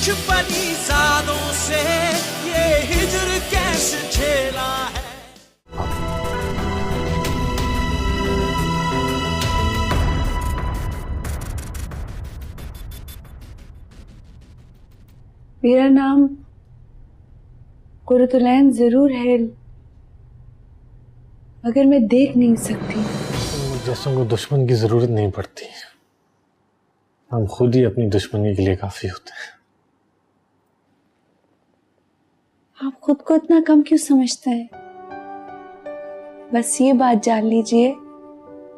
कुछ परीज़ादों से ये हिज्र कैसे झेला है। मेरा नाम कुर्रतुलैन जरूर है, मगर मैं देख नहीं सकती। जैसों को दुश्मन की जरूरत नहीं पड़ती, हम खुद ही अपनी दुश्मनी के लिए काफी होते हैं। आप खुद को इतना कम क्यों समझते हैं? बस ये बात जान लीजिए,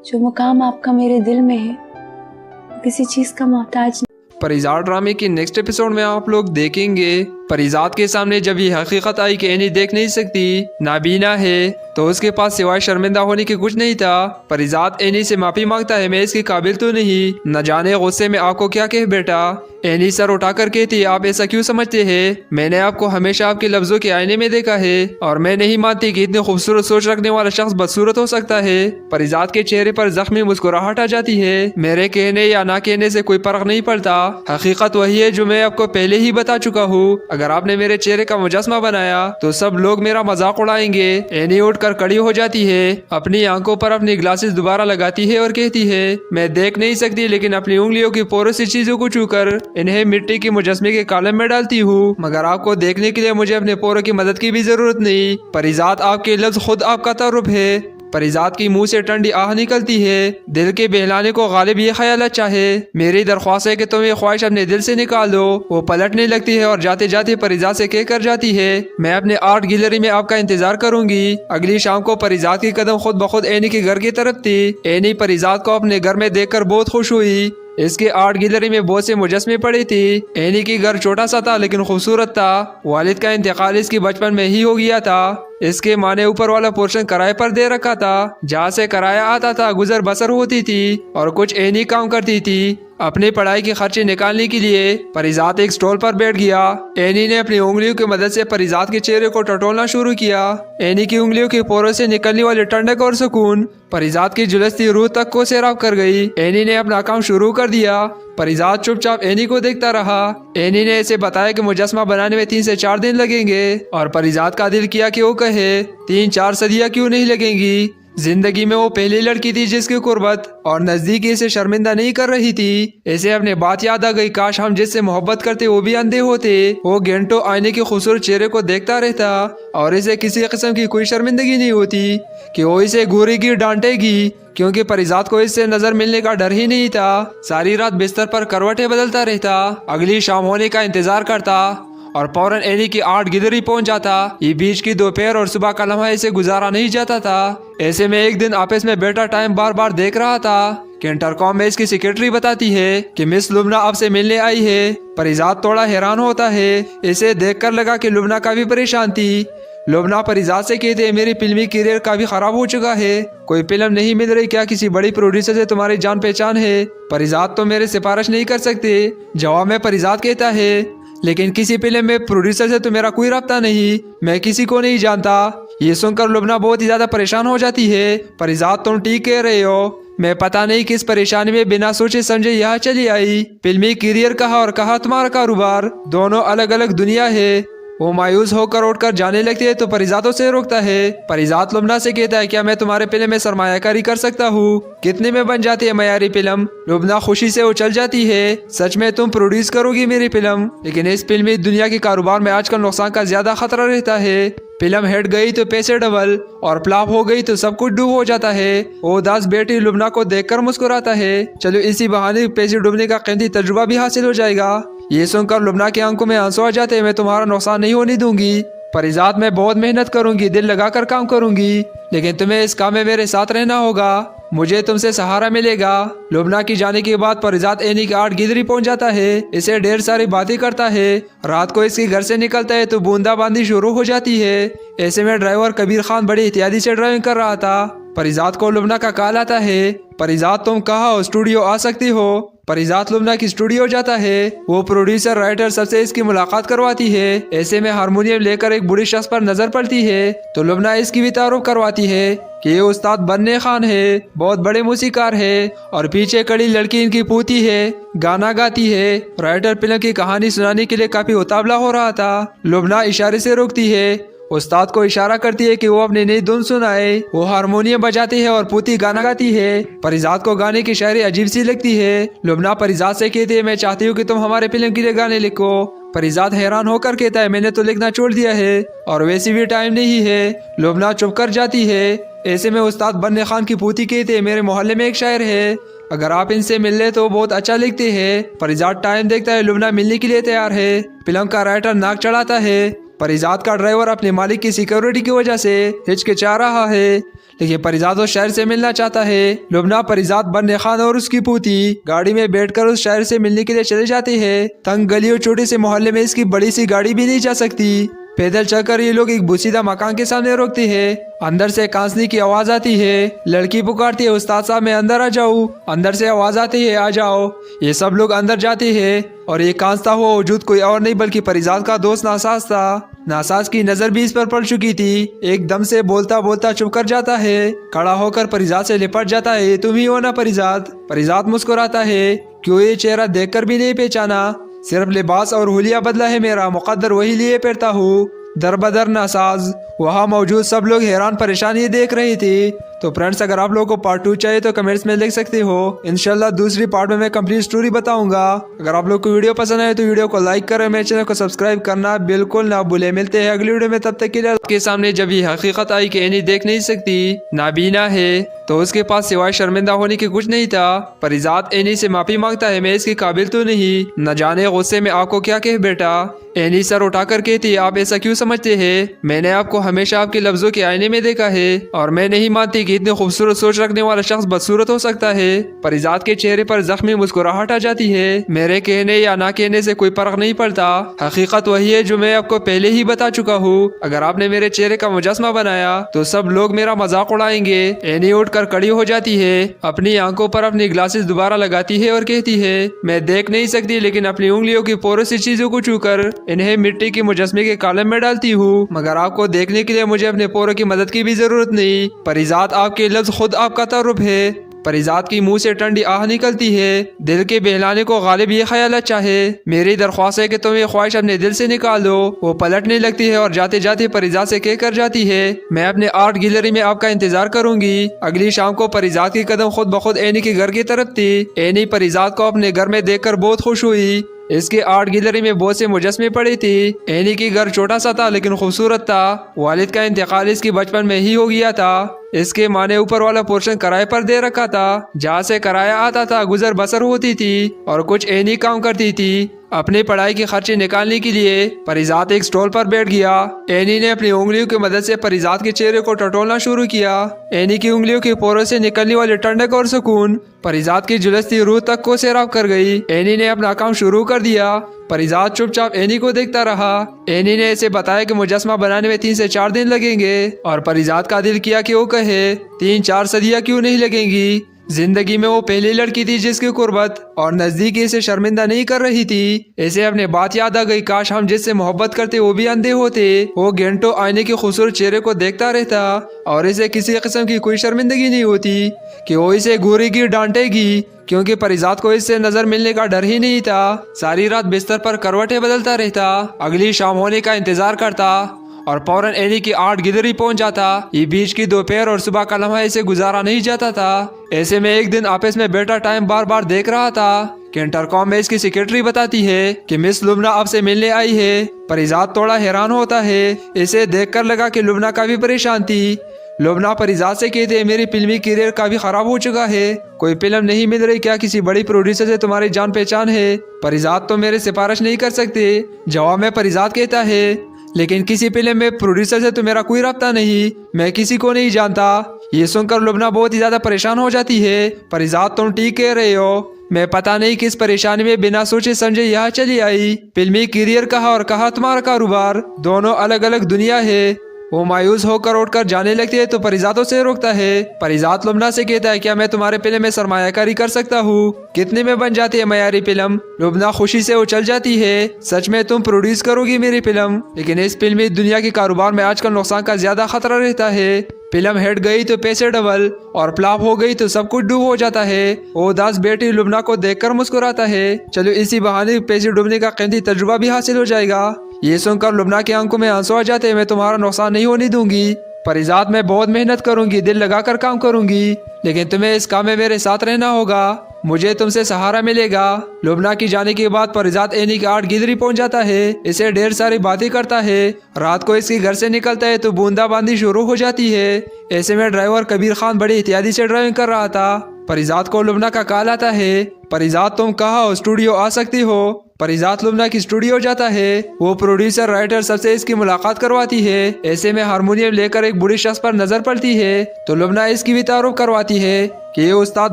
जो मुकाम आपका मेरे दिल में है, वो किसी चीज का मोहताज नहीं। परिजात ड्रामे के नेक्स्ट एपिसोड में आप लोग देखेंगे परिजात के सामने जब ये हकीकत आई कि एनी देख नहीं सकती, नाबीना है, तो उसके पास सिवाय शर्मिंदा होने के कुछ नहीं था। परिजात एनी से माफी मांगता है, मैं इसके काबिल तो नहीं, न जाने गुस्से में आपको क्या कह बैठा। एनी सर उठाकर कहती, आप ऐसा क्यों समझते हैं? मैंने आपको हमेशा आपके लफ्जों के आईने में देखा है और मैं नहीं मानती कि इतनी खूबसूरत सोच रखने वाला शख्स बदसूरत हो सकता है। परिजात के चेहरे पर जख्मी मुस्कुराहट आ जाती है। मेरे कहने या ना कहने से कोई फर्क नहीं पड़ता, हकीकत वही है जो मैं आपको पहले ही बता चुका हूँ। अगर आपने मेरे चेहरे का मुजस्मा बनाया तो सब लोग मेरा मजाक उड़ाएंगे। एनी उठकर खड़ी हो जाती है, अपनी आंखों पर अपनी ग्लासेस दोबारा लगाती है और कहती है, मैं देख नहीं सकती लेकिन अपनी उंगलियों की पोरों से चीजों को छूकर इन्हें मिट्टी के मुजस्मे के कॉलम में डालती हूँ, मगर आपको देखने के लिए मुझे अपने पोरों की मदद की भी जरूरत नहीं। परिजात, आपके लफ्ज खुद आपका तरुफ है। परिजात की मुंह से ठंडी आह निकलती है। दिल के बहलाने को गालिब ये ख्याल अच्छा है। मेरी दरख्वास्त है कि तुम ये ख्वाहिश अपने दिल से निकाल दो। वो पलटने लगती है और जाते जाते परिजात से कह कर जाती है, मैं अपने आर्ट गैलरी में आपका इंतजार करूंगी। अगली शाम को परिजात की कदम खुद ब खुद एनी के घर की तरफ थी। एनी परिजात को अपने घर में देखकर बहुत खुश हुई। इसके आर्ट गैलरी में बहुत से मुजस्मे पड़े थे। एनी की घर छोटा सा था लेकिन खूबसूरत था। वालिद का इंतकाल इसके बचपन में ही हो गया था। इसके माँ ने ऊपर वाला पोर्शन किराए पर दे रखा था, जहाँ से किराया आता था, गुजर बसर होती थी और कुछ एनी काम करती थी। अपनी पढ़ाई के खर्चे निकालने के लिए परिजात एक स्टॉल पर बैठ गया। एनी ने अपनी उंगलियों की मदद से परिजात के चेहरे को टटोलना शुरू किया। एनी की उंगलियों के पोरों से निकलने वाले ठंडक और सुकून परिजात की झुलसती रूह तक को सैराब कर गई। एनी ने अपना काम शुरू कर दिया। परिजात चुपचाप एनी को देखता रहा। एनी ने इसे बताया कि मुजस्मा बनाने में 3 से 4 दिन लगेंगे और परिजात का दिल किया कि वो कहे 3-4 सदियां क्यों नहीं लगेंगी। जिंदगी में वो पहली लड़की थी जिसकी कुर्बत और नजदीकी से शर्मिंदा नहीं कर रही थी। इसे अपने बात याद आ गई, काश हम जिससे मोहब्बत करते वो भी अंधे होते। वो घंटों आईने के खूबसूरत चेहरे को देखता रहता और इसे किसी किस्म की कोई शर्मिंदगी नहीं होती कि वो इसे घूरेगी, डांटेगी, क्योंकि परिजात को इससे नजर मिलने का डर ही नहीं था। सारी रात बिस्तर पर करवटें बदलता रहता, अगली शाम होने का इंतजार करता और फौरन एनी की आर्ट गैलरी पहुंच जाता। ये बीच की दोपहर और सुबह का लम्हा इसे गुजारा नहीं जाता था। ऐसे में एक दिन आपस में बैठा टाइम बार बार देख रहा था कि इंटरकॉम में इसकी सेक्रेटरी बताती है कि मिस लुबना आपसे मिलने आई है। परिजात थोड़ा हैरान होता है। इसे देखकर लगा कि लुबना काफी परेशान थी। लुबना परिजात से कहते हैं, मेरी फिल्मी करियर काफी खराब हो चुका है, कोई फिल्म नहीं मिल रही, क्या किसी बड़ी प्रोड्यूसर से तुम्हारी जान पहचान है? परिजात, तो मेरे सिफारिश नहीं कर सकते। जवाब में परिजात कहता है, लेकिन किसी फिल्म में प्रोड्यूसर से तो मेरा कोई रब्ता नहीं, मैं किसी को नहीं जानता। ये सुनकर लुबना बहुत ही ज्यादा परेशान हो जाती है। परिजात, तुम ठीक कह रहे हो, मैं पता नहीं किस परेशानी में बिना सोचे समझे यहाँ चली आई। फिल्मी करियर कहा और कहा तुम्हारा कारोबार, दोनों अलग अलग दुनिया है। वो मायूस होकर उठकर जाने लगती है तो परिजातों से रोकता है। परिजात लुबना से कहता है, क्या मैं तुम्हारे फिल्म में सरमायाकारी कर सकता हूँ? कितने में बन जाती है मयारी फिल्म? लुबना खुशी से उछल जाती है, सच में तुम प्रोड्यूस करोगी मेरी फिल्म? लेकिन इस फिल्मी दुनिया के कारोबार में आजकल नुकसान का ज्यादा खतरा रहता है। फिल्म हिट गई तो पैसे डबल और फ्लॉप हो गई तो सब कुछ डूब हो जाता है। वो उदास बेटी लुबना को देखकर मुस्कुराता है, चलो इसी बहाने पैसे डूबने का कीमती तजुर्बा भी हासिल हो जाएगा। ये सुनकर लुबना की आंखों में आंसू आ जाते हैं, मैं तुम्हारा नुकसान नहीं होने दूंगी। परिजात, मैं बहुत मेहनत करूंगी, दिल लगाकर काम करूंगी, लेकिन तुम्हें इस काम में मेरे साथ रहना होगा, मुझे तुमसे सहारा मिलेगा। लुबना की जाने के बाद परिजात एनी की आर्ट गैलरी पहुंच जाता है। इसे ढेर सारी बातें करता है। रात को इसके घर से निकलता है तो बूंदाबांदी शुरू हो जाती है। ऐसे में ड्राइवर कबीर खान बड़ी एहतियाती से ड्राइविंग कर रहा था। परिजात को लुबना का कॉल आता है, परिजात तुम कहाँ हो, स्टूडियो आ सकती हो? परिजात लुबना की स्टूडियो जाता है। वो प्रोड्यूसर राइटर सबसे इसकी मुलाकात करवाती है। ऐसे में हारमोनियम लेकर एक बूढ़ी शख्स पर नजर पड़ती है तो लुबना इसकी भी तारुफ करवाती है कि ये उस्ताद बन्ने खान है, बहुत बड़े मूसीकार है और पीछे कड़ी लड़की इनकी पूती है, गाना गाती है। राइटर फिल्म की कहानी सुनाने के लिए काफी उतावला हो रहा था। लुबना इशारे से रोकती है, उस्ताद को इशारा करती है कि वो अपनी नई धुन सुनाए। वो हारमोनियम बजाती है और पूती गाना गाती है। परिजात को गाने की शायरी अजीब सी लगती है। लुबना परिजात से कहती है, मैं चाहती हूँ कि तुम हमारे फिल्म के लिए गाने लिखो। परिजात हैरान होकर कहता है, मैंने तो लिखना छोड़ दिया है और वैसे भी टाइम नहीं है। लुबना चुप कर जाती है। ऐसे में उस्ताद बन्ने खान की पूती कहते हैं, मेरे मोहल्ले में एक शायर है, अगर आप इनसे मिल ले तो बहुत अच्छा लिखते हैं। परिजात टाइम देखता है, लुबना मिलने के लिए तैयार है। फिल्म का राइटर नाक चढ़ाता है। परिजात का ड्राइवर अपने मालिक की सिक्योरिटी की वजह से हिचकिचा रहा है, लेकिन परिजात उस शायर से मिलना चाहता है। लुबना, परिजात, बन्ने खान और उसकी पूती गाड़ी में बैठकर उस शायर से मिलने के लिए चले जाते हैं। तंग गली और छोटे से मोहल्ले में इसकी बड़ी सी गाड़ी भी नहीं जा सकती। पैदल चलकर ये लोग एक बुसीदा मकान के सामने रोकते हैं। अंदर से कांसनी की आवाज आती है। लड़की पुकारती है, उस्ताद साहब मैं अंदर आ जाऊँ। अंदर से आवाज आती है, आ जाओ। ये सब लोग अंदर जाते हैं और ये कांसता हुआ वजूद कोई और नहीं बल्कि परिजात का दोस्त नासाज था। नासाज की नजर भी इस पर पड़ चुकी थी। एकदम से बोलता बोलता चुप कर जाता है। खड़ा होकर परिजात से लिपट जाता है, तुम ही हो ना परिजात? परिजात मुस्कुराता है, क्यों ये चेहरा देखकर भी नहीं पहचाना? सिर्फ लिबास और हुलिया बदला है मेरा, मुकद्दर वही लिए पहनता हूँ। दरबदर नासाज। वहाँ मौजूद सब लोग हैरान परेशान ये देख रहे थे। तो फ्रेंड्स, अगर आप लोगों को पार्ट 2 चाहिए तो कमेंट्स में लिख सकते हो। इंशाल्लाह दूसरी पार्ट में मैं कंप्लीट स्टोरी बताऊंगा। अगर आप लोग को वीडियो पसंद आए तो वीडियो को लाइक करें, मेरे चैनल को सब्सक्राइब करना बिल्कुल ना भूले। मिलते हैं अगली वीडियो में, तब तक के लिए। आपके सामने जब ये हकीकत आई कि एनी देख नहीं सकती, नाबीना है, तो उसके पास सिवाय शर्मिंदा होने के कुछ नहीं था। परिजात एनी से माफी मांगता है, मैं इसके काबिल तो नहीं, न जाने गुस्से में आपको क्या कह बेटा। एनी सर उठाकर कहती, आप ऐसा क्यों समझते हैं? मैंने आपको हमेशा आपके लफ्जों के आईने में देखा है और मैं नहीं मानती कि इतनी खूबसूरत सोच रखने वाला शख्स बदसूरत हो सकता है। परिजात के चेहरे पर जख्मी मुस्कुराहट आ जाती है। मेरे कहने या ना कहने से कोई फर्क नहीं पड़ता, हकीकत वही है जो मैं आपको पहले ही बता चुका हूँ। अगर आपने मेरे चेहरे का मुजस्मा बनाया तो सब लोग मेरा मजाक उड़ाएंगे। एनी उठकर खड़ी हो जाती है, अपनी आंखों पर अपनी ग्लासेस दोबारा लगाती है और कहती है, मैं देख नहीं सकती लेकिन अपनी उंगलियों की पोरों से चीजों को छूकर इन्हें मिट्टी के मुजस्मे के कॉलम में डालती हूँ, मगर आपको देखने के लिए मुझे अपने पोरों की मदद की भी जरूरत नहीं। परिजात, आपके लफ्ज खुद आपका तारुफ है। परिजात की मुंह से ठंडी आह निकलती है। दिल के बहलाने को गालिब ये ख्याल अच्छा है। मेरी दरख्वास्त है कि तुम ये ख्वाहिश अपने दिल से निकाल दो। वो पलटने लगती है और जाते जाते परिजात से कह कर जाती है, मैं अपने आर्ट गैलरी में आपका इंतजार करूंगी। अगली शाम को परिजात की कदम खुद ब खुद एनी के घर की तरफ थी। एनी परिजात को अपने घर में देखकर बहुत खुश हुई। इसके आर्ट गैलरी में बहुत से मुजस्मे पड़े थे। एनी की घर छोटा सा था लेकिन खूबसूरत था। वालिद का इंतकाल इसकी बचपन में ही हो गया था। इसके माँ ने ऊपर वाला पोर्शन किराए पर दे रखा था, जहाँ से किराया आता था, गुजर बसर होती थी और कुछ एनी काम करती थी। अपनी पढ़ाई के खर्चे निकालने के लिए परिजात एक स्टॉल पर बैठ गया। एनी ने अपनी उंगलियों की मदद से परिजात के चेहरे को टटोलना शुरू किया। एनी की उंगलियों के पोरों से निकलने वाले ठंडक और सुकून परिजात की झुलसती रूह तक को सैराब कर गई। एनी ने अपना काम शुरू कर दिया। परिजात चुपचाप एनी को देखता रहा। एनी ने इसे बताया कि मुजस्मा बनाने में 3 से 4 दिन लगेंगे और परिजात का दिल किया कि वो कहे 3-4 सदियां क्यों नहीं लगेंगी। जिंदगी में वो पहली लड़की थी जिसकी कुर्बत और नजदीकी इसे शर्मिंदा नहीं कर रही थी। इसे अपने बात याद आ गई, काश हम जिससे मोहब्बत करते वो भी अंधे होते। वो घंटों आईने के खूबसूरत चेहरे को देखता रहता और इसे किसी किस्म की कोई शर्मिंदगी नहीं होती कि वो इसे घूरेगी, डांटेगी, क्योंकि परिजात को इससे नजर मिलने का डर ही नहीं था। सारी रात बिस्तर पर करवटें बदलता रहता, अगली शाम होने का इंतजार करता और फौरन एनी की आर्ट गैलरी पहुंच जाता। ये बीच की दोपहर और सुबह का लम्हा इसे गुजारा नहीं जाता था। ऐसे में एक दिन आपस में बैठा टाइम बार बार देख रहा था कि इंटरकॉम में इसकी सेक्रेटरी बताती है कि मिस लुबना आपसे मिलने आई है। परिजात थोड़ा हैरान होता है। इसे देखकर लगा कि लुबना काफी परेशान थी। लुबना परिजात से कहते हैं, मेरी फिल्मी करियर काफी खराब हो चुका है, कोई फिल्म नहीं मिल रही, क्या किसी बड़ी प्रोड्यूसर से तुम्हारी जान पहचान है? परिजात, तो मेरे सिफारिश नहीं कर सकते। जवाब में परिजात कहता है, लेकिन किसी फिल्म में प्रोड्यूसर से तो मेरा कोई रब्ता नहीं, मैं किसी को नहीं जानता। ये सुनकर लुबना बहुत ही ज्यादा परेशान हो जाती है। परिजात, तुम ठीक कह रहे हो, मैं पता नहीं किस परेशानी में बिना सोचे समझे यहाँ चली आई। फिल्मी करियर कहा और कहा तुम्हारा कारोबार, दोनों अलग अलग दुनिया है। वो मायूस होकर उठकर जाने लगती है तो परिजात उसे रोकता है। परिजात लुबना से कहता है क्या मैं तुम्हारे फिल्म में सरमायाकारी कर सकता हूँ? कितने में बन जाती है मयारी फिल्म? लुबना खुशी से उछल जाती है, सच में तुम प्रोड्यूस करोगी मेरी फिल्म? लेकिन इस फिल्मी दुनिया के कारोबार में आजकल नुकसान का ज्यादा खतरा रहता है। फिल्म हिट गई तो पैसे डबल और फ्लॉप हो गई तो सब कुछ डूब हो जाता है। वो उदास बेटी लुबना को देखकर मुस्कुराता है। चलो इसी बहाने पैसे डूबने का कीमती तजुर्बा भी हासिल हो जाएगा। ये सुनकर लुबना की आंखों में आंसू आ जाते हैं। मैं तुम्हारा नुकसान नहीं होने दूंगी परिजात, मैं बहुत मेहनत करूंगी, दिल लगाकर काम करूंगी, लेकिन तुम्हें इस काम में मेरे साथ रहना होगा, मुझे तुमसे सहारा मिलेगा। लुबना की जाने के बाद परिजात एनी के 8 गिदरी पहुंच जाता है। इसे ढेर सारी बातें करता है। रात को इसके घर से निकलता है तो बूंदाबांदी शुरू हो जाती है। ऐसे में ड्राइवर कबीर खान बड़ी एहतियाती से ड्राइविंग कर रहा था। परिजात को लुबना का कॉल आता है। परिजात तुम कहाँ हो, स्टूडियो आ सकती हो? परिजात लुबना की स्टूडियो जाता है। वो प्रोड्यूसर राइटर सबसे इसकी मुलाकात करवाती है। ऐसे में हारमोनियम लेकर एक बूढ़ी शख्स पर नजर पड़ती है तो लुबना इसकी भी तारुफ करवाती है कि ये उस्ताद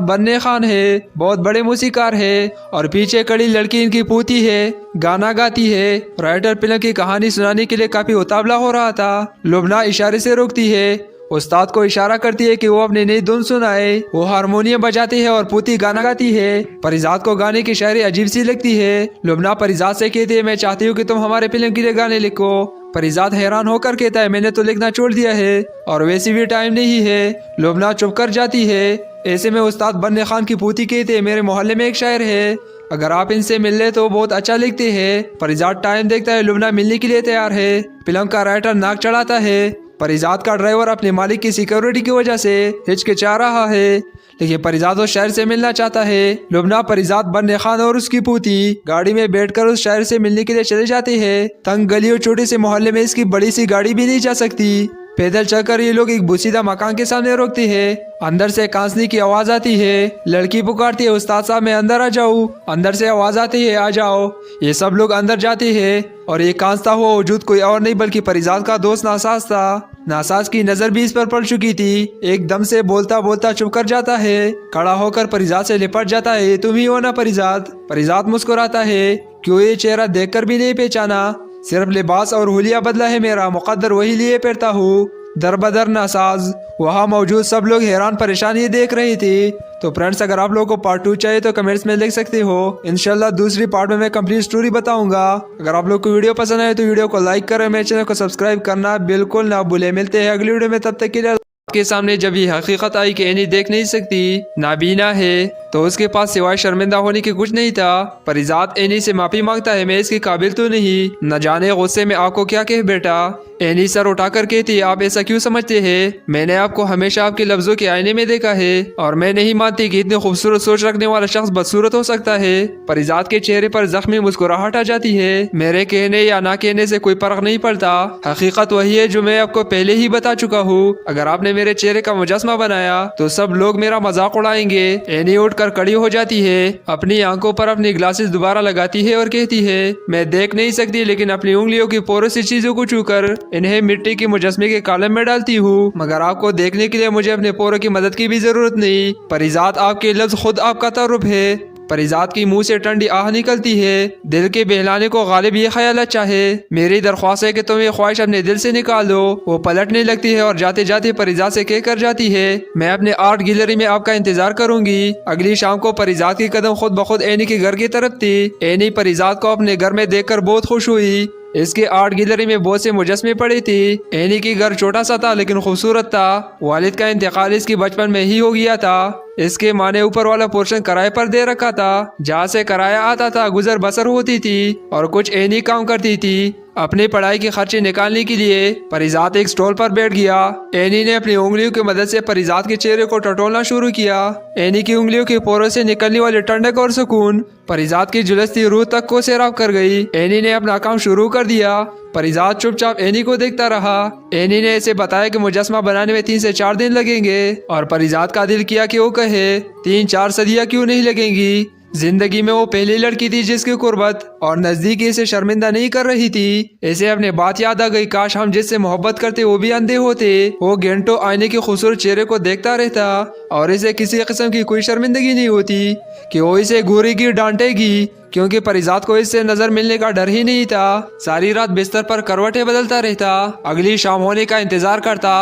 बन्ने खान है, बहुत बड़े मूसीकार है और पीछे खड़ी लड़की इनकी पूती है, गाना गाती है। राइटर फिल्म की कहानी सुनाने के लिए काफी उतावला हो रहा था। लुबना इशारे से रोकती है। उस्ताद को इशारा करती है कि वो अपनी नई धुन सुनाए। वो हारमोनियम बजाती है और पूती गाना गाती है। परिजात को गाने की शायरी अजीब सी लगती है। लुबना परिजात से कहती है मैं चाहती हूँ कि तुम हमारे फिल्म के लिए गाने लिखो। परिजात हैरान होकर कहता है मैंने तो लिखना छोड़ दिया है और वैसे भी टाइम नहीं है। लुबना चुप कर जाती है। ऐसे में उस्ताद बन्ने खान की पूती कहते हैं मेरे मोहल्ले में एक शायर है, अगर आप इनसे मिल ले तो बहुत अच्छा लिखते हैं। परिजात टाइम देखता है। लुबना मिलने के लिए तैयार है। फिल्म का राइटर नाक चढ़ाता है। परिजात का ड्राइवर अपने मालिक की सिक्योरिटी की वजह से हिचकिचा रहा है, लेकिन परिजात उस शायर से मिलना चाहता है। लुबना, परिजात, बन्ने खान और उसकी पूती गाड़ी में बैठकर उस शायर से मिलने के लिए चले जाते हैं। तंग गली और छोटे से मोहल्ले में इसकी बड़ी सी गाड़ी भी नहीं जा सकती। पैदल चलकर ये लोग एक बुसीदा मकान के सामने रोकते हैं। अंदर से कांसनी की आवाज आती है। लड़की पुकारती है उस्ताद साहब मैं अंदर आ जाऊँ। अंदर से आवाज आती है आ जाओ। ये सब लोग अंदर जाते हैं और ये कांसता हुआ वजूद कोई और नहीं बल्कि परिजात का दोस्त नासाज था। नासाज की नजर भी इस पर पड़ चुकी थी। एकदम से बोलता बोलता चुप कर जाता है। खड़ा होकर परिजात से लिपट जाता है। तुम ही हो ना परिजात? परिजात मुस्कुराता है। क्यों ये चेहरा देखकर भी नहीं पहचाना? सिर्फ लिबास और हुलिया बदला है मेरा, मुकद्दर वही लिए पहनता हूँ। दर बदर नासाज। वहाँ मौजूद सब लोग हैरान परेशान ही देख रहे थे। तो फ्रेंड्स अगर आप लोगों को पार्ट 2 चाहिए तो कमेंट्स में लिख सकते हो। इंशाल्लाह दूसरी पार्ट में मैं कंप्लीट स्टोरी बताऊंगा। अगर आप लोग को वीडियो पसंद आए तो वीडियो को लाइक करें, मेरे चैनल को सब्सक्राइब करना बिल्कुल ना भूले। मिलते हैं अगली वीडियो में, तब तक के लिए। के सामने जब ये हकीकत आई कि एनी देख नहीं सकती, नाबीना है, तो उसके पास सिवाय शर्मिंदा होने के कुछ नहीं था। परिजात एनी से माफी मांगता है मैं इसके काबिल तो नहीं, न जाने गुस्से में आपको क्या कह बेटा। एनी सर उठाकर कहती आप ऐसा क्यों समझते हैं? मैंने आपको हमेशा आपके लफ्जों के आईने में देखा है और मैं नहीं मानती कि इतनी खूबसूरत सोच रखने वाला शख्स बदसूरत हो सकता है। परिजात के चेहरे पर जख्मी मुस्कुराहट आ जाती है। मेरे कहने या ना कहने से कोई फर्क नहीं पड़ता, हकीकत वही है जो मैं आपको पहले ही बता चुका हूँ। अगर आपने मेरे चेहरे का मुजस्मा बनाया तो सब लोग मेरा मजाक उड़ाएंगे। एनी उठकर खड़ी हो जाती है, अपनी आंखों पर अपनी ग्लासेस दोबारा लगाती है और कहती है मैं देख नहीं सकती लेकिन अपनी उंगलियों की पोरों से चीजों को छूकर इन्हें मिट्टी के मुजस्मे के कॉलम में डालती हूँ, मगर आपको देखने के लिए मुझे अपने पोरों की मदद की भी जरूरत नहीं। परिजात आपके लफ्ज खुद आपका तारुफ है। परिजात की मुंह से ठंडी आह निकलती है। दिल के बहलाने को गालिब ये ख्याल अच्छा है। मेरी दरख्वास्त है कि तुम ये ख्वाहिश अपने दिल से निकाल दो। वो पलटने लगती है और जाते जाते परिजात से कह कर जाती है मैं अपने आर्ट गैलरी में आपका इंतजार करूंगी। अगली शाम को परिजात की कदम खुद ब खुद एनी के घर की तरफ थी। एनी परिजात को अपने घर में देखकर बहुत खुश हुई। इसके आर्ट गैलरी में बहुत से मुजस्मे पड़े थे। एनी की घर छोटा सा था लेकिन खूबसूरत था। वालिद का इंतकाल इसकी बचपन में ही हो गया था। इसके माँ ने ऊपर वाला पोर्शन किराए पर दे रखा था, जहाँ से किराया आता था, गुजर बसर होती थी और कुछ एनी काम करती थी। अपनी पढ़ाई के खर्चे निकालने के लिए परिजात एक स्टॉल पर बैठ गया। एनी ने अपनी उंगलियों की मदद से परिजात के चेहरे को टटोलना शुरू किया। एनी की उंगलियों के पोरों से निकलने वाले ठंडक और सुकून परिजात की झुलसती रूह तक को सैराब कर गई। एनी ने अपना काम शुरू कर दिया। परिजात चुपचाप एनी को देखता रहा। एनी ने इसे बताया कि मुजस्मा बनाने में 3 से 4 दिन लगेंगे और परिजात का दिल किया कि वो कहे 3-4 सदियां क्यों नहीं लगेंगी। जिंदगी में वो पहली लड़की थी जिसकी कुर्बत और नजदीकी इसे शर्मिंदा नहीं कर रही थी। इसे अपने बात याद आ गई, काश हम जिससे मोहब्बत करते वो भी अंधे होते। वो घंटों आईने के खूबसूरत चेहरे को देखता रहता और इसे किसी किस्म की कोई शर्मिंदगी नहीं होती कि वो इसे घूरेगी, डांटेगी। क्योंकि परिजात को इससे नजर मिलने का डर ही नहीं था। सारी रात बिस्तर पर करवटें बदलता रहता, अगली शाम होने का इंतजार करता